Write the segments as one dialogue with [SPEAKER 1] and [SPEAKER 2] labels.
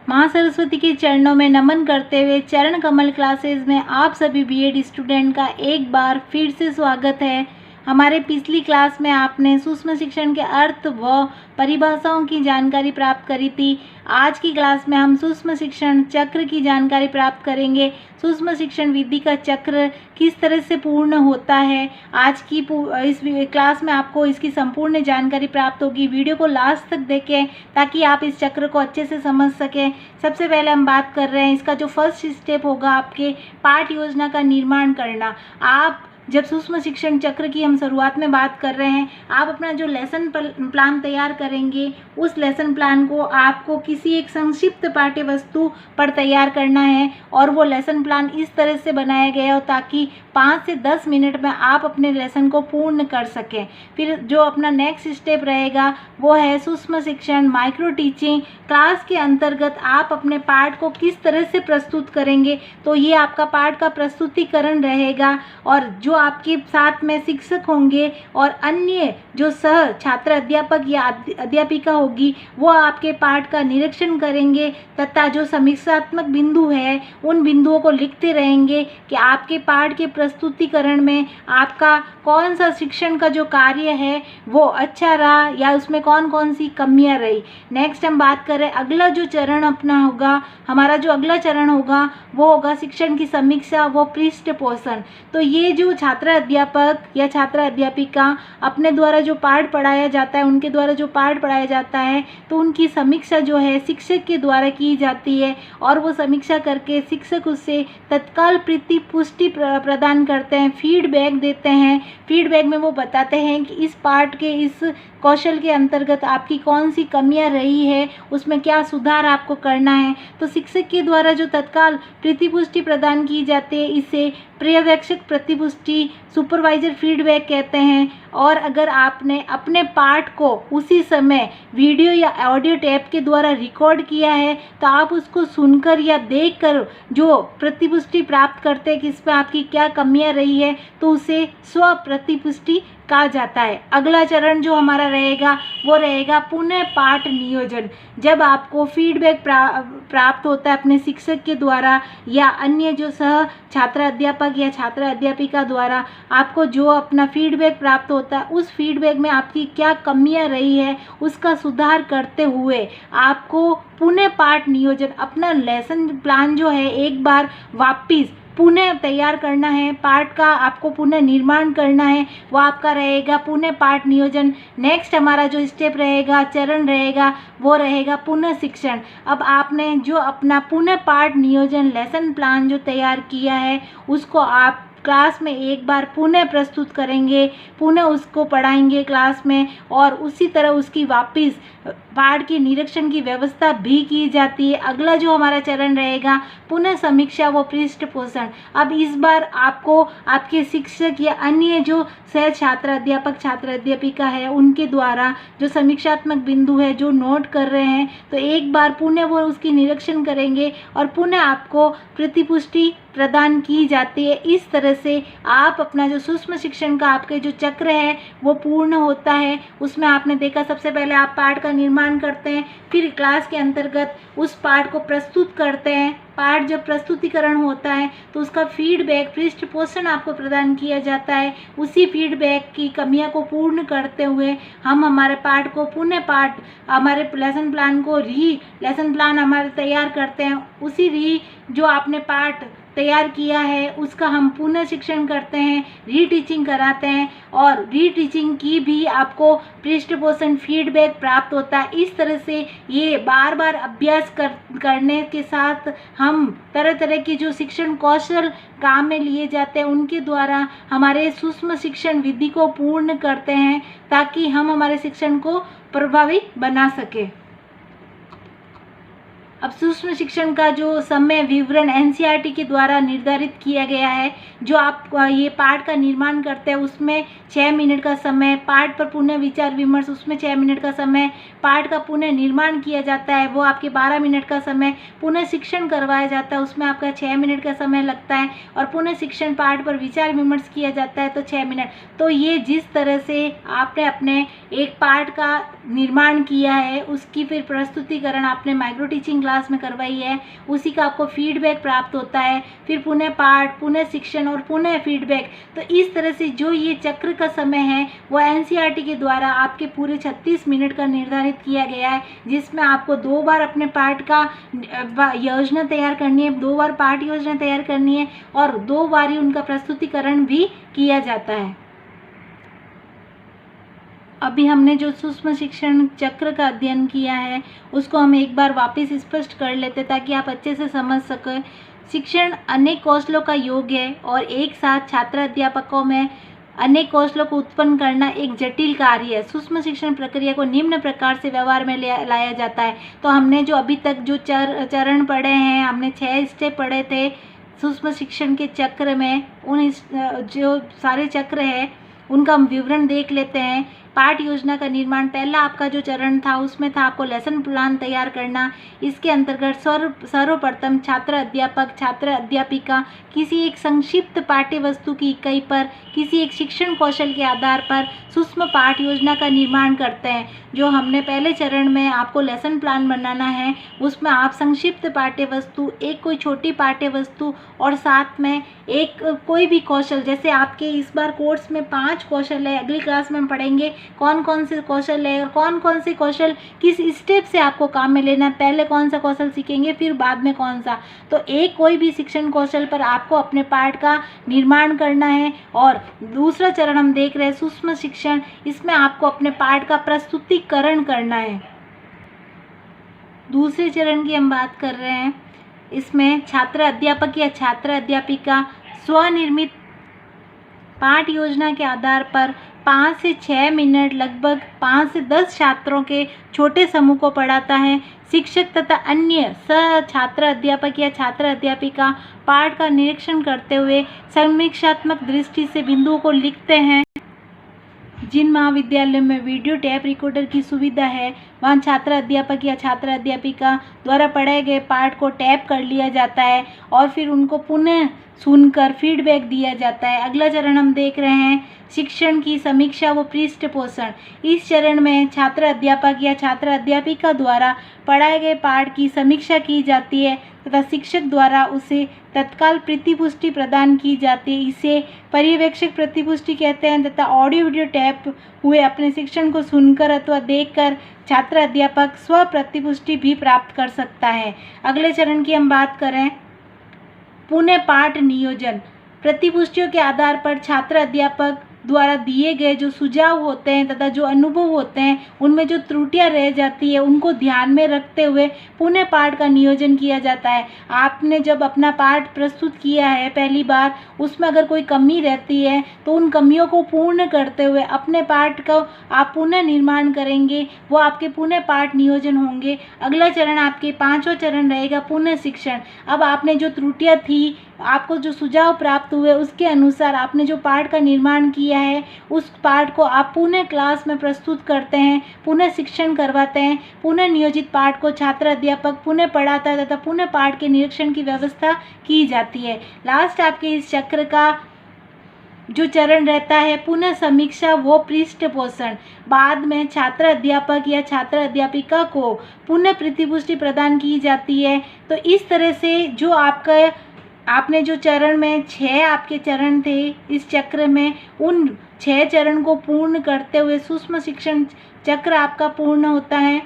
[SPEAKER 1] माँ सरस्वती के चरणों में नमन करते हुए चरण कमल क्लासेस में आप सभी बीएड स्टूडेंट का एक बार फिर से स्वागत है। हमारे पिछली क्लास में आपने सूक्ष्म शिक्षण के अर्थ व परिभाषाओं की जानकारी प्राप्त करी थी। आज की क्लास में हम सूक्ष्म शिक्षण चक्र की जानकारी प्राप्त करेंगे। सूक्ष्म शिक्षण विधि का चक्र किस तरह से पूर्ण होता है, आज की इस क्लास में आपको इसकी संपूर्ण जानकारी प्राप्त होगी। वीडियो को लास्ट तक देखें ताकि आप इस चक्र को अच्छे से समझ सकें। सबसे पहले हम बात कर रहे हैं इसका जो फर्स्ट स्टेप होगा आपके पाठ योजना का निर्माण करना। आप जब सूक्ष्म शिक्षण चक्र की हम शुरुआत में बात कर रहे हैं, आप अपना जो लेसन प्लान तैयार करेंगे उस लेसन प्लान को आपको किसी एक संक्षिप्त पाठ्य वस्तु पर तैयार करना है और वो लेसन प्लान इस तरह से बनाया गया हो ताकि 5 से 10 मिनट में आप अपने लेसन को पूर्ण कर सकें। फिर जो अपना नेक्स्ट स्टेप रहेगा वो है सूक्ष्म शिक्षण माइक्रो टीचिंग। क्लास के अंतर्गत आप अपने पाठ को किस तरह से प्रस्तुत करेंगे, तो ये आपका पाठ का प्रस्तुतिकरण रहेगा और जो आपके साथ में शिक्षक होंगे और अन्य जो सह छात्र अध्यापक या अध्यापिका होगी वो आपके पाठ का निरीक्षण करेंगे तथा जो समीक्षात्मक बिंदु है उन बिंदुओं को लिखते रहेंगे कि आपके पाठ के प्रस्तुतिकरण में आपका कौन सा शिक्षण का जो कार्य है वो अच्छा रहा या उसमें कौन कौन सी कमियां रही। नेक्स्ट हम बात करें अगला जो चरण अपना होगा, हमारा जो अगला चरण होगा वो होगा शिक्षण की समीक्षा व पृष्ठ पोषण। तो ये जो छात्र अध्यापक या छात्र अध्यापिका अपने द्वारा जो पाठ पढ़ाया जाता है, उनके द्वारा जो पाठ पढ़ाया जाता है तो उनकी समीक्षा जो है शिक्षक के द्वारा की जाती है और वो समीक्षा करके शिक्षक उससे तत्काल पुष्टि प्रदान करते हैं, फीडबैक देते हैं। फीडबैक में वो बताते हैं कि इस पाठ के इस कौशल के अंतर्गत आपकी कौन सी कमियां रही है, उसमें क्या सुधार आपको करना है। तो शिक्षक के द्वारा जो तत्काल प्रतिपुष्टि प्रदान की जाती है इसे पर्यवेक्षक प्रतिपुष्टि सुपरवाइजर फीडबैक कहते हैं। और अगर आपने अपने पाठ को उसी समय वीडियो या ऑडियो टेप के द्वारा रिकॉर्ड किया है तो आप उसको सुनकर या देखकर जो प्रतिपुष्टि प्राप्त करते हैं कि इसमें आपकी क्या कमियां रही है तो उसे स्व प्रतिपुष्टि कहा जाता है। अगला चरण जो हमारा रहेगा वो रहेगा पुनः पाठ नियोजन। जब आपको फीडबैक प्राप्त होता है अपने शिक्षक के द्वारा या अन्य जो सह छात्र अध्यापक या छात्र अध्यापिका द्वारा आपको जो अपना फीडबैक प्राप्त होता है उस फीडबैक में आपकी क्या कमियां रही है उसका सुधार करते हुए आपको पुनः पाठ नियोजन अपना लेसन प्लान जो है एक बार वापिस पुनः तैयार करना है, पाठ का आपको पुनः निर्माण करना है, वो आपका रहेगा पुनः पाठ नियोजन। नेक्स्ट हमारा जो स्टेप रहेगा, चरण रहेगा वो रहेगा पुनः शिक्षण। अब आपने जो अपना पुनः पाठ नियोजन लेसन प्लान जो तैयार किया है उसको आप क्लास में एक बार पुनः प्रस्तुत करेंगे, पुनः उसको पढ़ाएंगे क्लास में और उसी तरह उसकी वापस पाठ के निरीक्षण की व्यवस्था भी की जाती है। अगला जो हमारा चरण रहेगा पुनः समीक्षा व पृष्ठ पोषण। अब इस बार आपको आपके शिक्षक या अन्य जो सह छात्र अध्यापक छात्र अध्यापिका है उनके द्वारा जो समीक्षात्मक बिंदु है जो नोट कर रहे हैं तो एक बार पुनः वो उसकी निरीक्षण करेंगे और पुनः आपको प्रतिपुष्टि प्रदान की जाती है। इस तरह से आप अपना जो सूक्ष्म शिक्षण का आपके जो चक्र है वो पूर्ण होता है। उसमें आपने देखा सबसे पहले आप पाठ का निर्माण करते हैं, फिर क्लास के अंतर्गत उस पाठ को प्रस्तुत करते हैं। पाठ जब प्रस्तुतिकरण होता है तो उसका फीडबैक पृष्ठ पोषण आपको प्रदान किया जाता है। उसी फीडबैक की कमियां को पूर्ण करते हुए हम हमारे पाठ को पुनः पाठ हमारे लेसन प्लान को लेसन प्लान हमारे तैयार करते हैं। उसी जो आपने पाठ तैयार किया है उसका हम पुनः शिक्षण करते हैं, रीटीचिंग कराते हैं और रीटीचिंग की भी आपको पृष्ठ पोषण फीडबैक प्राप्त होता है। इस तरह से ये बार बार अभ्यास करने के साथ हम तरह तरह की जो शिक्षण कौशल काम में लिए जाते हैं उनके द्वारा हमारे सूक्ष्म शिक्षण विधि को पूर्ण करते हैं ताकि हम हमारे शिक्षण को प्रभावी बना सके। अब सूक्ष्म शिक्षण का जो समय विवरण एनसीईआरटी के द्वारा निर्धारित किया गया है, जो आप ये पाठ का निर्माण करते हैं उसमें 6 मिनट का समय, पाठ पर पुनः विचार विमर्श उसमें 6 मिनट का समय, पाठ का पुनः निर्माण किया जाता है वो आपके 12 मिनट का समय, पुनः शिक्षण करवाया जाता है उसमें आपका 6 मिनट का समय लगता है और पुनः शिक्षण पाठ पर विचार विमर्श किया जाता है तो 6 मिनट। तो ये जिस तरह से आपने अपने एक पाठ का निर्माण किया है उसकी फिर प्रस्तुतिकरण आपने माइक्रो टीचिंग क्लास में करवाई है उसी का आपको फीडबैक प्राप्त होता है, फिर पुनः पाठ, पुनः शिक्षण और पुनः फीडबैक। तो इस तरह से जो ये चक्र का समय है वो एनसीईआरटी के द्वारा आपके पूरे 36 मिनट का निर्धारित किया गया है, जिसमें आपको 2 बार अपने पाठ का योजना तैयार करनी है, 2 बार पाठ योजना तैयार करनी है और 2 बार ही उनका प्रस्तुतिकरण भी किया जाता है। अभी हमने जो सूक्ष्म शिक्षण चक्र का अध्ययन किया है उसको हम एक बार वापस स्पष्ट कर लेते ताकि आप अच्छे से समझ सकें। शिक्षण अनेक कौशलों का योग है और एक साथ छात्र अध्यापकों में अनेक कौशलों को उत्पन्न करना एक जटिल कार्य है। सूक्ष्म शिक्षण प्रक्रिया को निम्न प्रकार से व्यवहार में लाया जाता है। तो हमने जो अभी तक जो चरण पढ़े हैं, हमने 6 स्टेप पढ़े थे सूक्ष्म शिक्षण के चक्र में। उन जो सारे चक्र है उनका हम विवरण देख लेते हैं। पाठ योजना का निर्माण, पहला आपका जो चरण था उसमें था आपको लेसन प्लान तैयार करना। इसके अंतर्गत सर्वप्रथम छात्र अध्यापक, छात्र अध्यापिका किसी एक संक्षिप्त पाठ्य वस्तु की इकाई पर किसी एक शिक्षण कौशल के आधार पर सूक्ष्म पाठ योजना का निर्माण करते हैं। जो हमने पहले चरण में आपको लेसन प्लान बनाना है उसमें आप संक्षिप्त पाठ्य वस्तु, एक कोई छोटी पाठ्य वस्तु और साथ में एक कोई भी कौशल, जैसे आपके इस बार कोर्स में 5 कौशल है, अगली क्लास में हम पढ़ेंगे कौन कौन से कौशल है और कौन कौन से कौशल किस स्टेप से आपको काम में लेना है। पहले कौन सा कौशल सीखेंगे फिर बाद में कौन सा। तो एक कोई भी शिक्षण कौशल पर आपको अपने पाठ का निर्माण करना है। और दूसरा चरण हम देख रहे हैं सूक्ष्म शिक्षण, इसमें आपको अपने पाठ का प्रस्तुतिकरण करना है। दूसरे चरण की हम बात कर रहे हैं, इसमें छात्र अध्यापक या छात्र अध्यापिका स्वनिर्मित पाठ योजना के आधार पर 5 से 6 मिनट लगभग 5 से 10 छात्रों के छोटे समूह को पढ़ाता है। शिक्षक तथा अन्य छात्र अध्यापक या छात्र अध्यापिका पाठ का निरीक्षण करते हुए समीक्षात्मक दृष्टि से बिंदुओं को लिखते हैं। जिन महाविद्यालयों में वीडियो टेप रिकॉर्डर की सुविधा है वहाँ छात्र अध्यापक या छात्र अध्यापिका द्वारा पढ़ाए गए पाठ को टैप कर लिया जाता है और फिर उनको पुनः सुनकर फीडबैक दिया जाता है। अगला चरण हम देख रहे हैं शिक्षण की समीक्षा व पृष्ठपोषण। इस चरण में छात्र अध्यापक या छात्र अध्यापिका द्वारा पढ़ाए गए पाठ की समीक्षा की जाती है तथा शिक्षक द्वारा उसे तत्काल प्रतिपुष्टि प्रदान की जाती है। इसे पर्यवेक्षक प्रतिपुष्टि कहते हैं तथा ऑडियो वीडियो टैप हुए अपने शिक्षण को सुनकर अथवा देखकर छात्र अध्यापक स्व प्रतिपुष्टि भी प्राप्त कर सकता है। अगले चरण की हम बात करें पुनः पाठ नियोजन। प्रतिपुष्टियों के आधार पर छात्र अध्यापक द्वारा दिए गए जो सुझाव होते हैं तथा जो अनुभव होते हैं उनमें जो त्रुटियां रह जाती है उनको ध्यान में रखते हुए पुनः पाठ का नियोजन किया जाता है। आपने जब अपना पाठ प्रस्तुत किया है पहली बार, उसमें अगर कोई कमी रहती है तो उन कमियों को पूर्ण करते हुए अपने पाठ का आप पुनः निर्माण करेंगे, वो आपके पुनः पाठ नियोजन होंगे। अगला चरण आपके 5वां चरण रहेगा पुनः शिक्षण। अब आपने जो त्रुटियाँ थी, आपको जो सुझाव प्राप्त हुए उसके अनुसार आपने जो पाठ का निर्माण किया है उस पाठ को आप पुनः क्लास में प्रस्तुत करते हैं, पुनः शिक्षण करवाते हैं। पुनः नियोजित पाठ को छात्र अध्यापक पुनः पढ़ाता है तथा पुनः पाठ के निरीक्षण की व्यवस्था की जाती है। लास्ट आपके इस चक्र का जो चरण रहता है पुनः समीक्षा वो पृष्ठपोषण। बाद में छात्र अध्यापक या छात्र अध्यापिका को पुनः प्रतिपुष्टि प्रदान की जाती है। तो इस तरह से जो आपने जो चरण में 6 आपके चरण थे इस चक्र में, उन 6 चरण को पूर्ण करते हुए सूक्ष्म शिक्षण चक्र आपका पूर्ण होता है।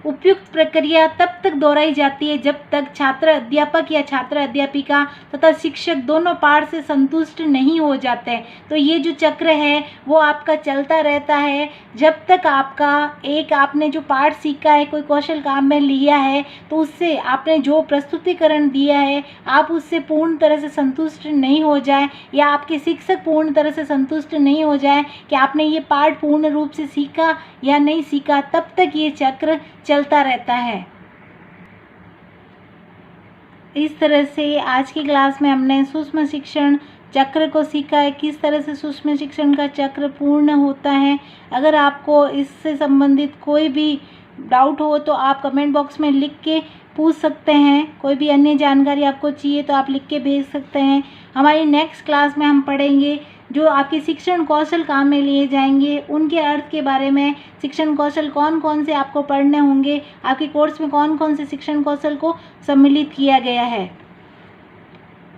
[SPEAKER 1] उपयुक्त प्रक्रिया तब तक दोहराई जाती है जब तक छात्र अध्यापक या छात्र अध्यापिका तथा शिक्षक दोनों पाठ से संतुष्ट नहीं हो जाते। तो ये जो चक्र है वो आपका चलता रहता है जब तक आपने जो पाठ सीखा है, कोई कौशल काम में लिया है, तो उससे आपने जो प्रस्तुतिकरण दिया है आप उससे पूर्ण तरह से संतुष्ट नहीं हो जाए या आपके शिक्षक पूर्ण तरह से संतुष्ट नहीं हो जाए कि आपने ये पाठ पूर्ण रूप से सीखा या नहीं सीखा, तब तक ये चक्र चलता रहता है। इस तरह से आज की क्लास में हमने सूक्ष्म शिक्षण चक्र को सीखा है, किस तरह से सूक्ष्म शिक्षण का चक्र पूर्ण होता है। अगर आपको इससे संबंधित कोई भी डाउट हो तो आप कमेंट बॉक्स में लिख के पूछ सकते हैं। कोई भी अन्य जानकारी आपको चाहिए तो आप लिख के भेज सकते हैं। हमारी नेक्स्ट क्लास में हम पढ़ेंगे जो आपके शिक्षण कौशल काम में लिए जाएंगे उनके अर्थ के बारे में, शिक्षण कौशल कौन कौन से आपको पढ़ने होंगे, आपके कोर्स में कौन कौन से शिक्षण कौशल को सम्मिलित किया गया है।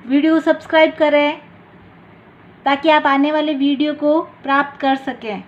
[SPEAKER 1] वीडियो सब्सक्राइब करें ताकि आप आने वाले वीडियो को प्राप्त कर सकें।